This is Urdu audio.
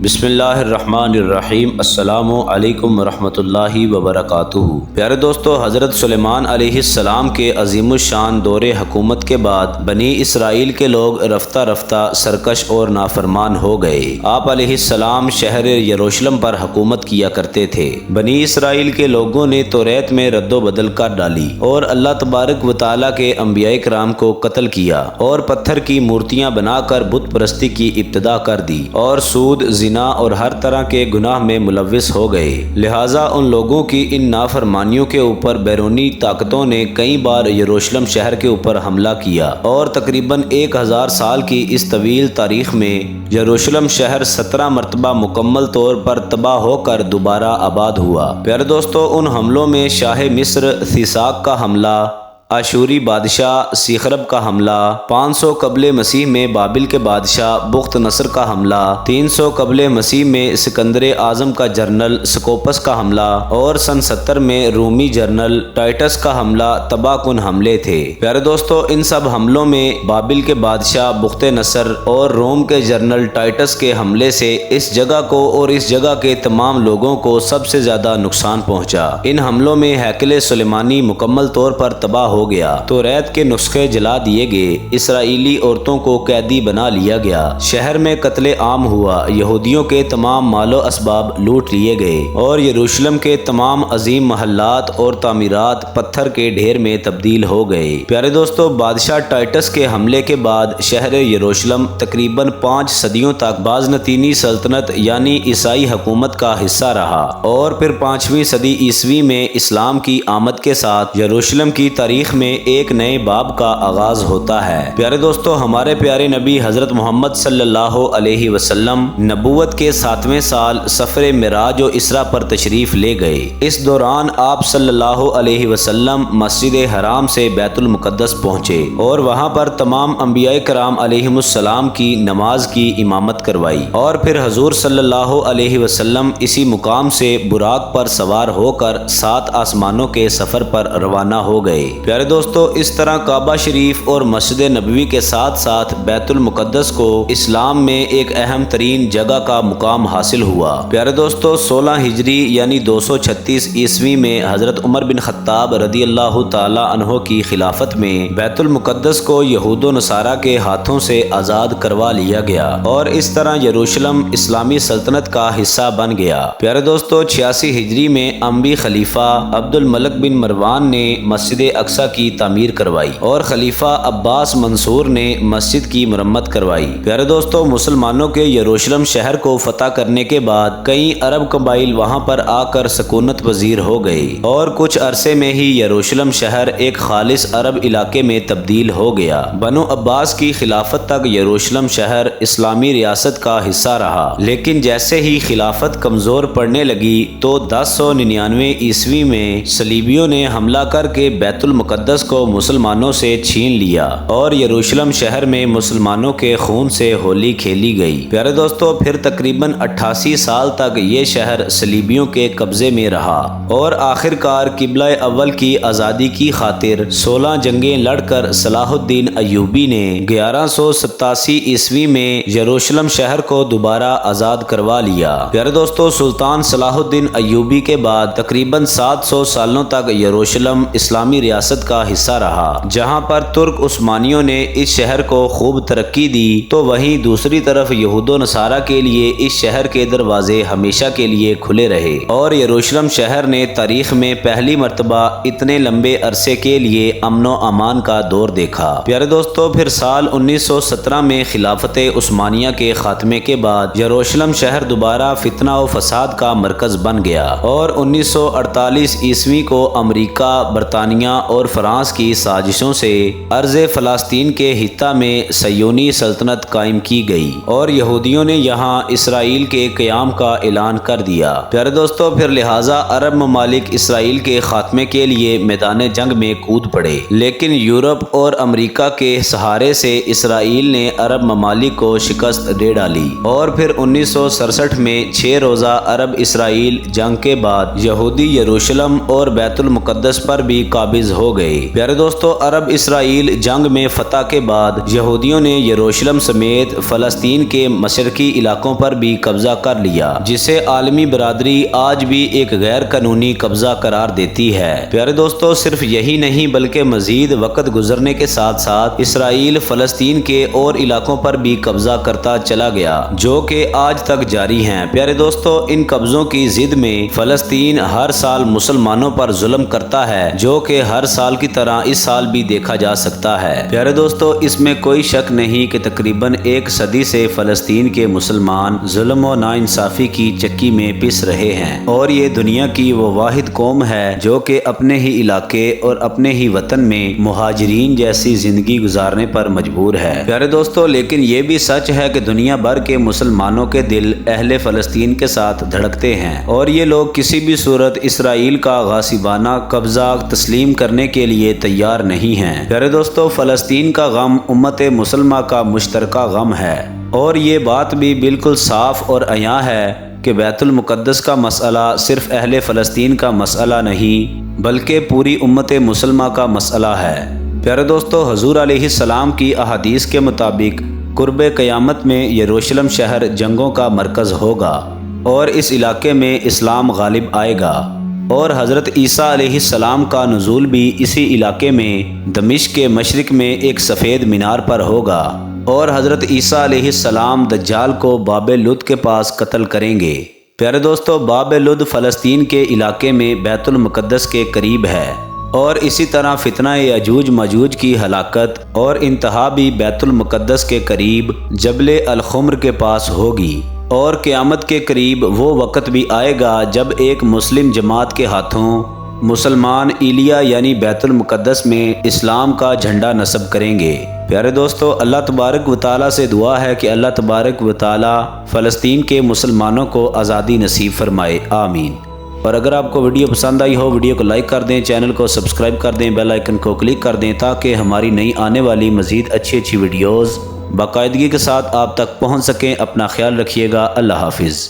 بسم اللہ الرحمن الرحیم۔ السلام علیکم ورحمۃ اللہ وبرکاتہ۔ پیارے دوستو، حضرت سلیمان علیہ السلام کے عظیم الشان دور حکومت کے بعد بنی اسرائیل کے لوگ رفتہ رفتہ سرکش اور نافرمان ہو گئے۔ آپ علیہ السلام شہر یروشلم پر حکومت کیا کرتے تھے۔ بنی اسرائیل کے لوگوں نے توریت میں رد و بدل کر ڈالی اور اللہ تبارک و تعالیٰ کے انبیاء کرام کو قتل کیا اور پتھر کی مورتیاں بنا کر بت پرستی کی ابتدا کر دی اور سود، زنا اور ہر طرح کے گناہ میں ملوث ہو گئے۔ لہٰذا ان لوگوں کی ان نافرمانیوں کے اوپر بیرونی طاقتوں نے کئی بار یروشلم شہر کے اوپر حملہ کیا اور تقریباً 1000 سال کی اس طویل تاریخ میں یروشلم شہر 17 مرتبہ مکمل طور پر تباہ ہو کر دوبارہ آباد ہوا۔ پیارے دوستو، ان حملوں میں شاہ مصر سیساک کا حملہ، اشوری بادشاہ سیخرب کا حملہ، 500 قبل مسیح میں بابل کے بادشاہ بخت نصر کا حملہ، 300 قبل مسیح میں سکندر اعظم کا جنرل سکوپس کا حملہ اور سن 70 میں رومی جنرل ٹائٹس کا حملہ تباہ کن حملے تھے۔ پیارے دوستو، ان سب حملوں میں بابل کے بادشاہ بخت نصر اور روم کے جنرل ٹائٹس کے حملے سے اس جگہ کو اور اس جگہ کے تمام لوگوں کو سب سے زیادہ نقصان پہنچا۔ ان حملوں میں ہیکل سلیمانی مکمل طور پر تباہ ہو گیا، توریت کے نسخے جلا دیے گئے، اسرائیلی عورتوں کو قیدی بنا لیا گیا، شہر میں قتل عام ہوا، یہودیوں کے تمام مال و اسباب لوٹ لیے گئے اور یروشلم کے تمام عظیم محلات اور تعمیرات پتھر کے ڈھیر میں تبدیل ہو گئے۔ پیارے دوستو، بادشاہ ٹائٹس کے حملے کے بعد شہر یروشلم تقریباً 5 صدیوں تک بازنطینی سلطنت یعنی عیسائی حکومت کا حصہ رہا اور پھر 5ویں صدی عیسوی میں اسلام کی آمد کے ساتھ یروشلم کی تاریخ میں ایک نئے باب کا آغاز ہوتا ہے۔ پیارے دوستو، ہمارے پیارے نبی حضرت محمد صلی اللہ علیہ وسلم نبوت کے 7ویں سال سفر معراج و اسرا پر تشریف لے گئے۔ اس دوران آپ صلی اللہ علیہ وسلم مسجد حرام سے بیت المقدس پہنچے اور وہاں پر تمام انبیاء کرام علیہم السلام کی نماز کی امامت کروائی اور پھر حضور صلی اللہ علیہ وسلم اسی مقام سے براق پر سوار ہو کر 7 آسمانوں کے سفر پر روانہ ہو گئے۔ پیارے دوستو، اس طرح کعبہ شریف اور مسجد نبوی کے ساتھ ساتھ بیت المقدس کو اسلام میں ایک اہم ترین جگہ کا مقام حاصل ہوا۔ پیارے دوستو، 16 ہجری یعنی 236 عیسوی میں حضرت عمر بن خطاب رضی اللہ تعالی عنہ کی خلافت میں بیت المقدس کو یہود و نصارہ کے ہاتھوں سے آزاد کروا لیا گیا اور اس طرح یروشلم اسلامی سلطنت کا حصہ بن گیا۔ پیارے دوستو، 86 ہجری میں اموی خلیفہ عبد الملک بن مروان نے مسجد اقصی کی تعمیر کروائی اور خلیفہ عباس منصور نے مسجد کی مرمت کروائی۔ پیارے دوستو، مسلمانوں کے یروشلم شہر کو فتح کرنے کے بعد کئی عرب قبائل وہاں پر آ کر سکونت پذیر ہو گئے اور کچھ عرصے میں ہی یروشلم شہر ایک خالص عرب علاقے میں تبدیل ہو گیا۔ بنو عباس کی خلافت تک یروشلم شہر اسلامی ریاست کا حصہ رہا، لیکن جیسے ہی خلافت کمزور پڑنے لگی تو 1099 عیسوی میں صلیبیوں نے حملہ کر کے بیت المقدس کو مسلمانوں سے چھین لیا اور یروشلم شہر میں مسلمانوں کے خون سے ہولی کھیلی گئی۔ پیارے دوستو، پھر تقریباً 88 سال تک یہ شہر صلیبیوں کے قبضے میں رہا اور آخر کار قبلہ اول کی آزادی کی خاطر 16 جنگیں لڑ کر صلاح الدین ایوبی نے 1187 عیسوی میں یروشلم شہر کو دوبارہ آزاد کروا لیا۔ پیارے دوستو، سلطان صلاح الدین ایوبی کے بعد تقریباً 700 سالوں تک یروشلم اسلامی ریاست کا حصہ رہا۔ جہاں پر ترک عثمانیوں نے اس شہر کو خوب ترقی دی تو وہیں دوسری طرف یہود و نصارہ کے لیے اس شہر کے دروازے ہمیشہ کے لیے کھلے رہے اور یروشلم شہر نے تاریخ میں پہلی مرتبہ اتنے لمبے عرصے کے لیے امن و امان کا دور دیکھا۔ پیارے دوستو، پھر سال 1917 میں خلافت عثمانیہ کے خاتمے کے بعد یروشلم شہر دوبارہ فتنہ و فساد کا مرکز بن گیا اور 1948 عیسوی کو امریکہ، برطانیہ اور فرانس کی سازشوں سے ارض فلسطین کے حصہ میں صیونی سلطنت قائم کی گئی اور یہودیوں نے یہاں اسرائیل کے قیام کا اعلان کر دیا۔ پیارے دوستو، پھر لہٰذا عرب ممالک اسرائیل کے خاتمے کے لیے میدان جنگ میں کود پڑے، لیکن یورپ اور امریکہ کے سہارے سے اسرائیل نے عرب ممالک کو شکست دے ڈالی اور پھر 1967 میں 6 روزہ عرب اسرائیل جنگ کے بعد یہودی یروشلم اور بیت المقدس پر بھی قابض ہو گئے۔ پیارے دوستو، عرب اسرائیل جنگ میں فتح کے بعد یہودیوں نے یروشلم سمیت فلسطین کے مشرقی علاقوں پر بھی قبضہ کر لیا، جسے عالمی برادری آج بھی ایک غیر قانونی قبضہ قرار دیتی ہے۔ پیارے دوستو، صرف یہی نہیں بلکہ مزید وقت گزرنے کے ساتھ ساتھ اسرائیل فلسطین کے اور علاقوں پر بھی قبضہ کرتا چلا گیا، جو کہ آج تک جاری ہیں۔ پیارے دوستو، ان قبضوں کی ضد میں فلسطین ہر سال مسلمانوں پر ظلم کرتا ہے، جو کہ ہر سال کی طرح اس سال بھی دیکھا جا سکتا ہے۔ پیارے دوستو، اس میں کوئی شک نہیں کہ تقریباً 1 صدی سے فلسطین کے مسلمان ظلم و ناانصافی کی چکی میں پس رہے ہیں، اور یہ دنیا کی وہ واحد قوم ہے جو کہ اپنے ہی علاقے اور اپنے ہی وطن میں مہاجرین جیسی زندگی گزارنے پر مجبور ہے۔ پیارے دوستو، لیکن یہ بھی سچ ہے کہ دنیا بھر کے مسلمانوں کے دل اہل فلسطین کے ساتھ دھڑکتے ہیں، اور یہ لوگ کسی بھی صورت اسرائیل کا غاصبانہ قبضہ تسلیم کرنے کے لیے تیار نہیں ہیں۔ پیارے دوستو، فلسطین کا غم امت مسلمہ کا مشترکہ غم ہے، اور یہ بات بھی بالکل صاف اور عیاں ہے کہ بیت المقدس کا مسئلہ صرف اہل فلسطین کا مسئلہ نہیں بلکہ پوری امت مسلمہ کا مسئلہ ہے۔ پیارے دوستو، حضور علیہ السلام کی احادیث کے مطابق قرب قیامت میں یروشلم شہر جنگوں کا مرکز ہوگا، اور اس علاقے میں اسلام غالب آئے گا، اور حضرت عیسیٰ علیہ السلام کا نزول بھی اسی علاقے میں دمشق کے مشرق میں ایک سفید مینار پر ہوگا، اور حضرت عیسیٰ علیہ السلام دجال کو باب لد کے پاس قتل کریں گے۔ پیارے دوستو، باب لد فلسطین کے علاقے میں بیت المقدس کے قریب ہے، اور اسی طرح فتنہ یاجوج ماجوج کی ہلاکت اور انتہا بھی بیت المقدس کے قریب جبل الخمر کے پاس ہوگی، اور قیامت کے قریب وہ وقت بھی آئے گا جب ایک مسلم جماعت کے ہاتھوں مسلمان ایلیا یعنی بیت المقدس میں اسلام کا جھنڈا نصب کریں گے۔ پیارے دوستو، اللہ تبارک و تعالیٰ سے دعا ہے کہ اللہ تبارک و تعالیٰ فلسطین کے مسلمانوں کو آزادی نصیب فرمائے، آمین۔ اور اگر آپ کو ویڈیو پسند آئی ہو، ویڈیو کو لائک کر دیں، چینل کو سبسکرائب کر دیں، بیل آئیکن کو کلک کر دیں تاکہ ہماری نئی آنے والی مزید اچھی ویڈیوز باقاعدگی کے ساتھ آپ تک پہنچ سکیں۔ اپنا خیال رکھیے گا، اللہ حافظ۔